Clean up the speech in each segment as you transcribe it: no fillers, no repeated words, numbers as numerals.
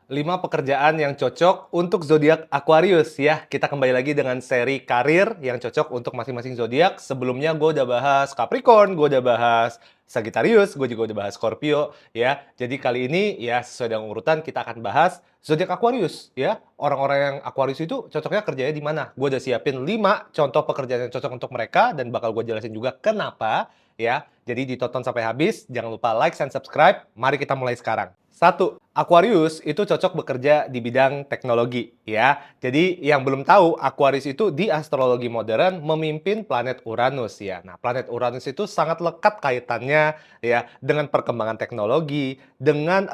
5 pekerjaan yang cocok untuk zodiak Aquarius ya. Kita kembali lagi dengan seri karir yang cocok untuk masing-masing zodiak. Sebelumnya gue udah bahas Capricorn, gue udah bahas Sagittarius, gue juga udah bahas Scorpio ya. Jadi kali ini ya sesuai dengan urutan kita akan bahas zodiak Aquarius ya. Orang-orang yang Aquarius itu cocoknya kerjanya di mana? Gue udah siapin 5 contoh pekerjaan yang cocok untuk mereka dan bakal gue jelasin juga kenapa ya. Jadi ditonton sampai habis, jangan lupa like dan subscribe. Mari kita mulai sekarang. Satu, Aquarius itu cocok bekerja di bidang teknologi ya. Jadi yang belum tahu, Aquarius itu di astrologi modern memimpin planet Uranus ya. Nah, planet Uranus itu sangat lekat kaitannya ya dengan perkembangan teknologi, dengan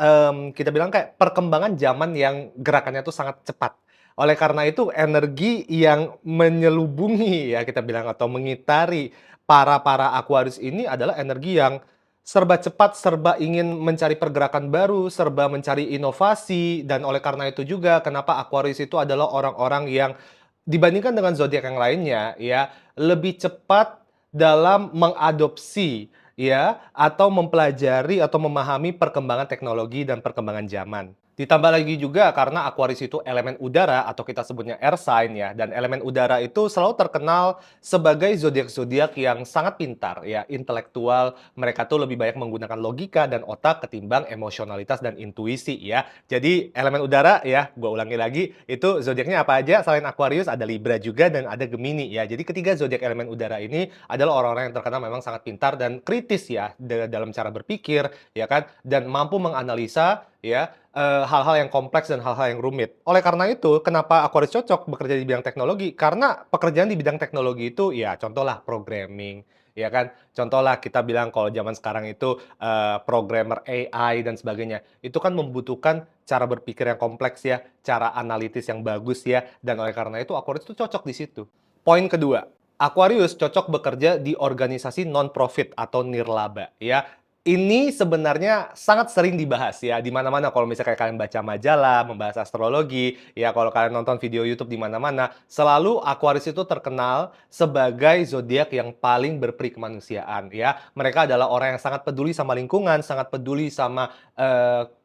kita bilang kayak perkembangan zaman yang gerakannya itu sangat cepat. Oleh karena itu, energi yang menyelubungi ya kita bilang atau mengitari para Aquarius ini adalah energi yang serba cepat, serba ingin mencari pergerakan baru, serba mencari inovasi, dan oleh karena itu juga kenapa Aquarius itu adalah orang-orang yang dibandingkan dengan zodiak yang lainnya ya, lebih cepat dalam mengadopsi ya, atau mempelajari atau memahami perkembangan teknologi dan perkembangan zaman. Ditambah lagi juga karena Aquarius itu elemen udara atau kita sebutnya air sign ya, dan elemen udara itu selalu terkenal sebagai zodiak-zodiak yang sangat pintar ya, intelektual. Mereka tuh lebih banyak menggunakan logika dan otak ketimbang emosionalitas dan intuisi ya. Jadi elemen udara ya, gue ulangi lagi, itu zodiaknya apa aja selain Aquarius? Ada Libra juga dan ada Gemini ya. Jadi ketiga zodiak elemen udara ini adalah orang-orang yang terkenal memang sangat pintar dan kritis ya dalam cara berpikir ya kan, dan mampu menganalisa ya hal-hal yang kompleks dan hal-hal yang rumit. Oleh karena itu, kenapa Aquarius cocok bekerja di bidang teknologi? Karena pekerjaan di bidang teknologi itu ya contohlah programming, ya kan? Contohlah kita bilang kalau zaman sekarang itu programmer AI dan sebagainya. Itu kan membutuhkan cara berpikir yang kompleks ya, cara analitis yang bagus ya, dan oleh karena itu Aquarius itu cocok di situ. Poin kedua, Aquarius cocok bekerja di organisasi non-profit atau nirlaba ya. Ini sebenarnya sangat sering dibahas ya, di mana-mana kalau misalnya kalian baca majalah, membahas astrologi, ya kalau kalian nonton video YouTube di mana-mana, selalu Aquarius itu terkenal sebagai zodiak yang paling berperi kemanusiaan ya. Mereka adalah orang yang sangat peduli sama lingkungan, sangat peduli sama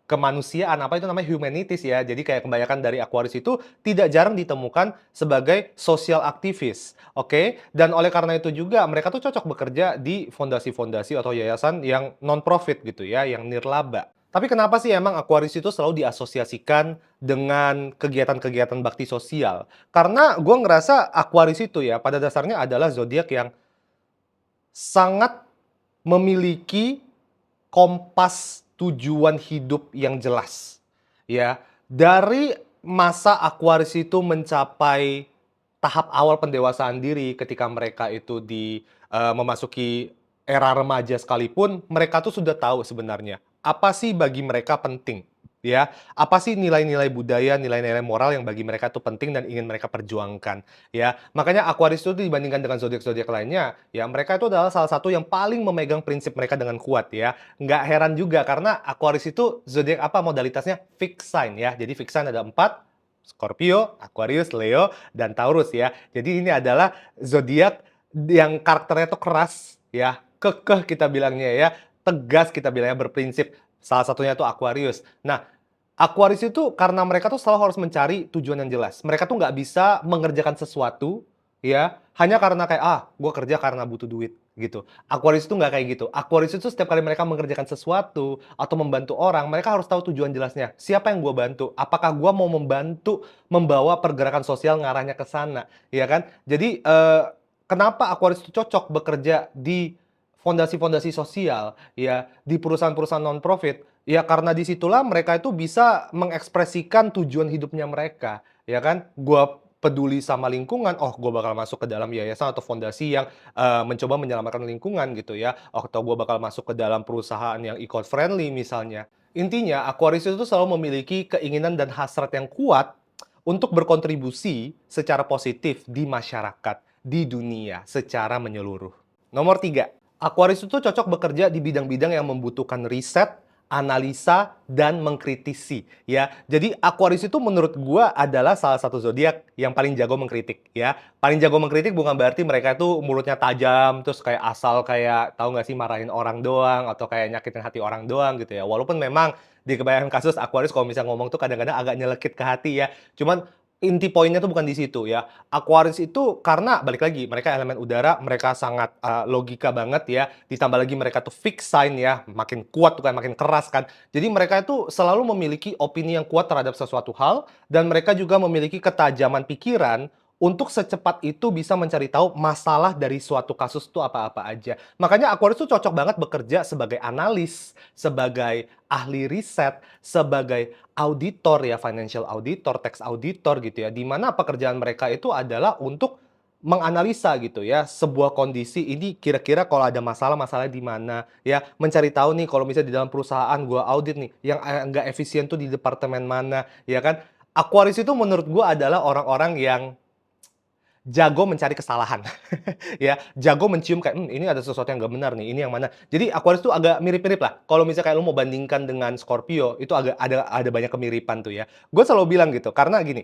kemanusiaan, apa itu namanya humanities ya. Jadi kayak kebanyakan dari Aquarius itu tidak jarang ditemukan sebagai social aktivis, oke? Dan oleh karena itu juga mereka tuh cocok bekerja di fondasi-fondasi atau yayasan yang non-profit gitu ya, yang nirlaba. Tapi kenapa sih emang Aquarius itu selalu diasosiasikan dengan kegiatan-kegiatan bakti sosial? Karena gue ngerasa Aquarius itu ya pada dasarnya adalah zodiak yang sangat memiliki kompas tujuan hidup yang jelas. Ya, dari masa Aquarius itu mencapai tahap awal pendewasaan diri ketika mereka itu memasuki era remaja sekalipun, mereka tuh sudah tahu sebenarnya apa sih bagi mereka penting, ya. Apa sih nilai-nilai budaya, nilai-nilai moral yang bagi mereka tuh penting dan ingin mereka perjuangkan, ya. Makanya Aquarius itu dibandingkan dengan zodiak-zodiak lainnya, ya mereka itu adalah salah satu yang paling memegang prinsip mereka dengan kuat ya. Nggak heran juga karena Aquarius itu zodiak apa modalitasnya fixed sign ya. Jadi fixed sign ada 4, Scorpio, Aquarius, Leo, dan Taurus ya. Jadi ini adalah zodiak yang karakternya tuh keras ya, kekeh kita bilangnya ya, tegas kita bilangnya, berprinsip. Salah satunya itu Aquarius. Nah, Aquarius itu karena mereka tuh selalu harus mencari tujuan yang jelas. Mereka tuh nggak bisa mengerjakan sesuatu ya, hanya karena kayak, "Ah, gue kerja karena butuh duit," gitu. Aquarius itu nggak kayak gitu. Aquarius itu setiap kali mereka mengerjakan sesuatu atau membantu orang, mereka harus tahu tujuan jelasnya. Siapa yang gue bantu? Apakah gue mau membantu membawa pergerakan sosial ngarahnya ke sana, ya kan? Jadi, kenapa Aquarius itu cocok bekerja di fondasi-fondasi sosial, ya, di perusahaan-perusahaan non-profit, ya karena disitulah mereka itu bisa mengekspresikan tujuan hidupnya mereka, ya kan? Gua peduli sama lingkungan, oh gue bakal masuk ke dalam yayasan atau fondasi yang mencoba menyelamatkan lingkungan gitu ya, atau gue bakal masuk ke dalam perusahaan yang eco-friendly misalnya. Intinya Aquarius itu selalu memiliki keinginan dan hasrat yang kuat untuk berkontribusi secara positif di masyarakat, di dunia secara menyeluruh. Nomor 3, Aquarius itu cocok bekerja di bidang-bidang yang membutuhkan riset analisa dan mengkritisi ya. Jadi Aquarius itu menurut gua adalah salah satu zodiak yang paling jago mengkritik ya. Paling jago mengkritik bukan berarti mereka itu mulutnya tajam, terus kayak asal kayak tahu nggak sih marahin orang doang atau kayak nyakitin hati orang doang gitu ya. Walaupun memang di kebanyakan kasus Aquarius kalau misalnya ngomong tuh kadang-kadang agak nyelekit ke hati ya. Cuman inti poinnya tuh bukan di situ ya. Aquarius itu karena balik lagi mereka elemen udara, mereka sangat, logika banget ya, ditambah lagi mereka tuh fixed sign ya, makin kuat tuh kan, makin keras kan. Jadi mereka itu selalu memiliki opini yang kuat terhadap sesuatu hal dan mereka juga memiliki ketajaman pikiran untuk secepat itu bisa mencari tahu masalah dari suatu kasus itu apa-apa aja. Makanya Aquarius tuh cocok banget bekerja sebagai analis, sebagai ahli riset, sebagai auditor ya, financial auditor, tax auditor gitu ya, di mana pekerjaan mereka itu adalah untuk menganalisa gitu ya, sebuah kondisi ini kira-kira kalau ada masalah-masalahnya di mana, ya. Mencari tahu nih kalau misalnya di dalam perusahaan gua audit nih, yang, nggak efisien tuh di departemen mana, ya kan. Aquarius itu menurut gua adalah orang-orang yang jago mencari kesalahan, ya, jago mencium kayak, ini ada sesuatu yang nggak benar nih, ini yang mana. Jadi Aquarius tuh agak mirip-mirip lah, kalau misalnya kayak lu mau bandingkan dengan Scorpio, itu agak ada banyak kemiripan tuh ya. Gue selalu bilang gitu, karena gini,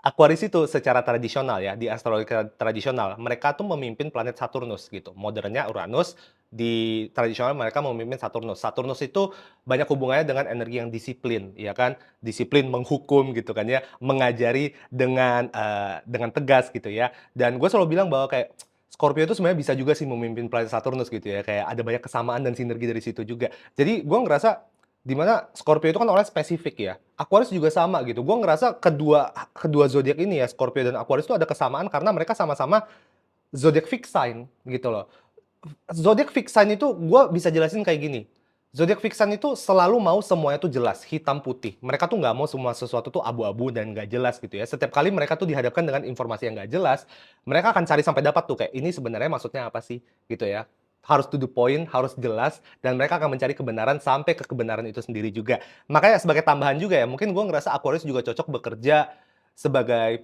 Aquarius itu secara tradisional ya, di astrologi tradisional, mereka tuh memimpin planet Saturnus gitu. Modernnya Uranus, di tradisional mereka memimpin Saturnus. Saturnus itu banyak hubungannya dengan energi yang disiplin, ya kan? Disiplin menghukum gitu kan ya, mengajari dengan tegas gitu ya. Dan gue selalu bilang bahwa kayak Scorpio itu sebenarnya bisa juga sih memimpin planet Saturnus gitu ya, kayak ada banyak kesamaan dan sinergi dari situ juga. Jadi gue ngerasa di mana Scorpio itu kan orangnya spesifik ya. Aquarius juga sama gitu. Gue ngerasa kedua kedua zodiak ini ya, Scorpio dan Aquarius itu ada kesamaan karena mereka sama-sama zodiak fixed sign gitu loh. Zodiak fixed sign itu gue bisa jelasin kayak gini. Zodiak fixed sign itu selalu mau semuanya tuh jelas, hitam putih. Mereka tuh nggak mau semua sesuatu tuh abu-abu dan nggak jelas gitu ya. Setiap kali mereka tuh dihadapkan dengan informasi yang nggak jelas, mereka akan cari sampai dapat tuh kayak ini sebenarnya maksudnya apa sih gitu ya. Harus to the point, harus jelas, dan mereka akan mencari kebenaran sampai ke kebenaran itu sendiri juga. Makanya sebagai tambahan juga ya, mungkin gue ngerasa Aquarius juga cocok bekerja sebagai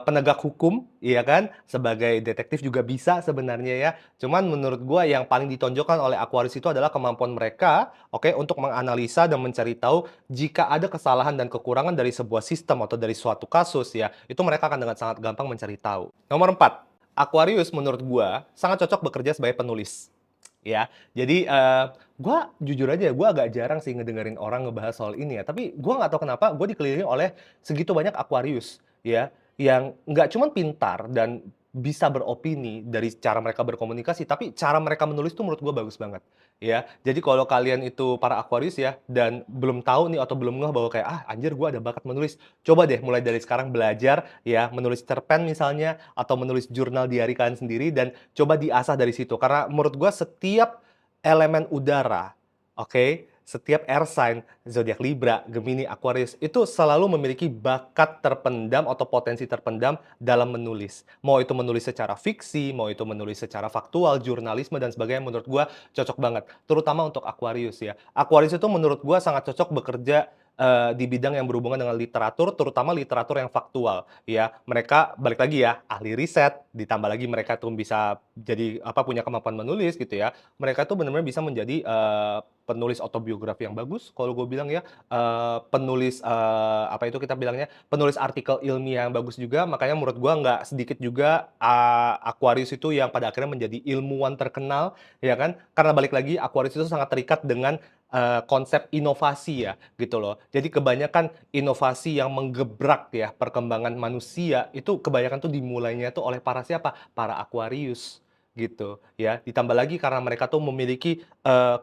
penegak hukum, iya kan, sebagai detektif juga bisa sebenarnya ya. Cuman menurut gua yang paling ditonjolkan oleh Aquarius itu adalah kemampuan mereka, oke, untuk menganalisa dan mencari tahu jika ada kesalahan dan kekurangan dari sebuah sistem atau dari suatu kasus ya, itu mereka akan dengan sangat gampang mencari tahu. Nomor 4, Aquarius menurut gua sangat cocok bekerja sebagai penulis. Ya, jadi, gua jujur aja, gua agak jarang sih ngedengerin orang ngebahas soal ini ya, tapi gua nggak tahu kenapa gua dikelilingi oleh segitu banyak Aquarius, ya, yang nggak cuman pintar dan bisa beropini dari cara mereka berkomunikasi, tapi cara mereka menulis tuh menurut gua bagus banget, ya. Jadi kalau kalian itu para Aquarius ya, dan belum tahu nih atau belum ngeh bahwa kayak, "Ah, anjir gua ada bakat menulis." Coba deh mulai dari sekarang belajar ya, menulis cerpen misalnya, atau menulis jurnal diari kalian sendiri dan coba diasah dari situ. Karena menurut gua setiap elemen udara, oke, setiap air sign, zodiak Libra, Gemini, Aquarius, itu selalu memiliki bakat terpendam atau potensi terpendam dalam menulis. Mau itu menulis secara fiksi, mau itu menulis secara faktual, jurnalisme dan sebagainya, menurut gua cocok banget. Terutama untuk Aquarius ya. Aquarius itu menurut gua sangat cocok bekerja, di bidang yang berhubungan dengan literatur, terutama literatur yang faktual, ya. Mereka balik lagi ya, ahli riset, ditambah lagi mereka tuh bisa jadi, apa, punya kemampuan menulis gitu ya. Mereka tuh benar-benar bisa menjadi, penulis autobiografi yang bagus kalau gue bilang ya, penulis, apa itu kita bilangnya, penulis artikel ilmiah yang bagus juga, makanya menurut gua nggak sedikit juga, Aquarius itu yang pada akhirnya menjadi ilmuwan terkenal, ya kan. Karena balik lagi Aquarius itu sangat terikat dengan, konsep inovasi ya, gitu loh. Jadi kebanyakan inovasi yang menggebrak ya perkembangan manusia, itu kebanyakan tuh dimulainya tuh oleh para siapa? Para Aquarius, gitu ya. Ditambah lagi karena mereka tuh memiliki,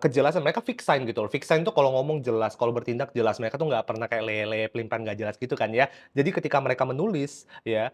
kejelasan, mereka fix sign gitu loh. Fix sign tuh kalau ngomong jelas, kalau bertindak jelas. Mereka tuh nggak pernah kayak lele, pelin-pelan nggak jelas gitu kan ya. Jadi ketika mereka menulis ya,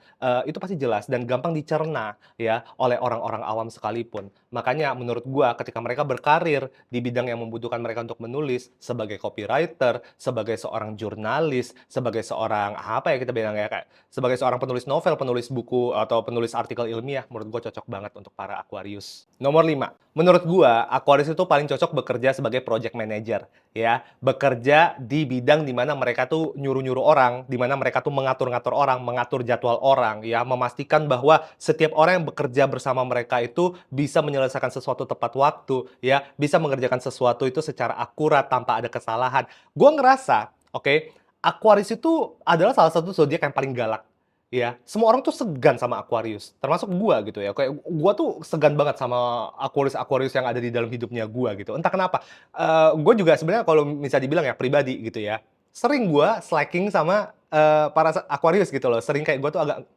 itu pasti jelas dan gampang dicerna ya oleh orang-orang awam sekalipun. Makanya menurut gua ketika mereka berkarir di bidang yang membutuhkan mereka untuk menulis sebagai copywriter, sebagai seorang jurnalis, sebagai seorang apa ya kita bilang ya, kayak sebagai seorang penulis novel, penulis buku, atau penulis artikel ilmiah, menurut gua cocok banget untuk para Aquarius. Nomor 5, menurut gua Aquarius itu paling cocok bekerja sebagai project manager, ya. Bekerja di bidang di mana mereka tuh nyuruh-nyuruh orang, di mana mereka tuh mengatur-ngatur orang, mengatur jadwal orang, ya, memastikan bahwa setiap orang yang bekerja bersama mereka itu bisa menyelesaikan sesuatu tepat waktu, ya, bisa mengerjakan sesuatu itu secara akurat tanpa ada kesalahan. Gua ngerasa, oke, Aquarius itu adalah salah satu zodiak yang paling galak. Iya, semua orang tuh segan sama Aquarius, termasuk gua gitu ya, kayak gua tuh segan banget sama Aquarius-Aquarius yang ada di dalam hidupnya gua gitu, entah kenapa. Gua juga sebenarnya kalau bisa dibilang ya pribadi gitu ya, sering gua slacking sama, para Aquarius gitu loh, sering kayak gua tuh agak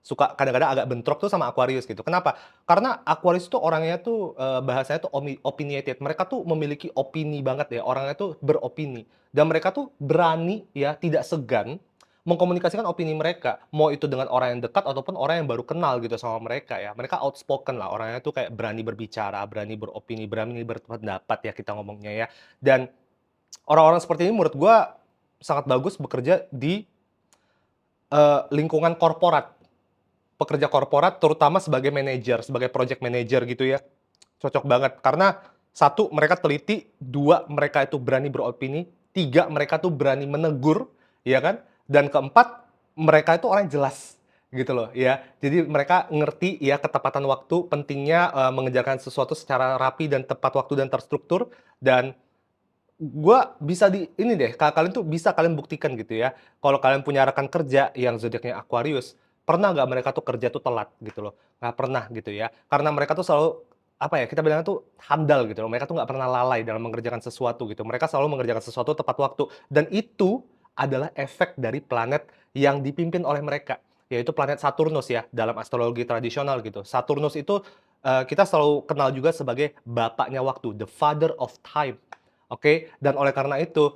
suka kadang-kadang agak bentrok tuh sama Aquarius gitu. Kenapa? Karena Aquarius tuh orangnya tuh, bahasanya tuh opinionated, mereka tuh memiliki opini banget ya, orangnya tuh beropini, dan mereka tuh berani ya, tidak segan mengkomunikasikan opini mereka, mau itu dengan orang yang dekat ataupun orang yang baru kenal gitu sama mereka ya. Mereka outspoken lah, orangnya tuh kayak berani berbicara, berani beropini, berani berpendapat ya kita ngomongnya ya. Dan orang-orang seperti ini menurut gua sangat bagus bekerja di, lingkungan korporat, pekerja korporat terutama sebagai manajer, sebagai project manager gitu ya. Cocok banget karena satu mereka teliti, 2 mereka itu berani beropini, 3 mereka tuh berani menegur, ya kan? Dan keempat, mereka itu orang yang jelas, gitu loh, ya. Jadi mereka ngerti ya ketepatan waktu, pentingnya, mengerjakan sesuatu secara rapi dan tepat waktu dan terstruktur, dan gua bisa di ini deh, kalian tuh bisa kalian buktikan gitu ya, kalau kalian punya rekan kerja yang zodiaknya Aquarius, pernah nggak mereka tuh kerja tuh telat gitu loh? Nggak pernah gitu ya. Karena mereka tuh selalu, apa ya, kita bilangnya tuh handal gitu loh, mereka tuh nggak pernah lalai dalam mengerjakan sesuatu gitu. Mereka selalu mengerjakan sesuatu tepat waktu, dan itu adalah efek dari planet yang dipimpin oleh mereka, yaitu planet Saturnus ya, dalam astrologi tradisional gitu. Saturnus itu, kita selalu kenal juga sebagai bapaknya waktu, the father of time. Oke, dan oleh karena itu,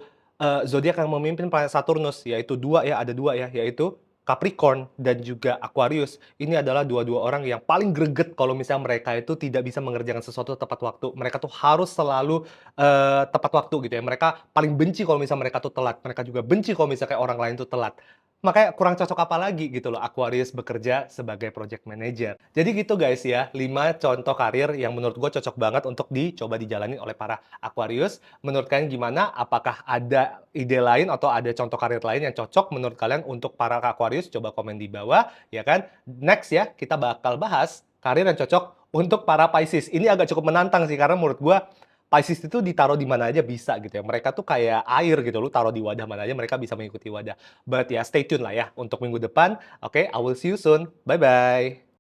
zodiak yang memimpin planet Saturnus, yaitu 2 ya, ada 2 ya, yaitu Capricorn dan juga Aquarius. Ini adalah dua-dua orang yang paling greget kalau misalnya mereka itu tidak bisa mengerjakan sesuatu tepat waktu. Mereka tuh harus selalu, tepat waktu gitu ya. Mereka paling benci kalau misalnya mereka tuh telat. Mereka juga benci kalau misalnya kayak orang lain tuh telat. Makanya kurang cocok apa lagi gitu loh Aquarius bekerja sebagai project manager. Jadi gitu guys ya, 5 contoh karir yang menurut gue cocok banget untuk dicoba dijalani oleh para Aquarius. Menurut kalian gimana? Apakah ada ide lain atau ada contoh karir lain yang cocok menurut kalian untuk para Aquarius? Coba komen di bawah, ya kan? Next ya, kita bakal bahas karir yang cocok untuk para Pisces. Ini agak cukup menantang sih, karena menurut gua Pisces itu ditaruh di mana aja bisa gitu ya. Mereka tuh kayak air gitu, lu taruh di wadah mana aja mereka bisa mengikuti wadah. But ya stay tune lah ya untuk minggu depan. Oke, I will see you soon. Bye-bye.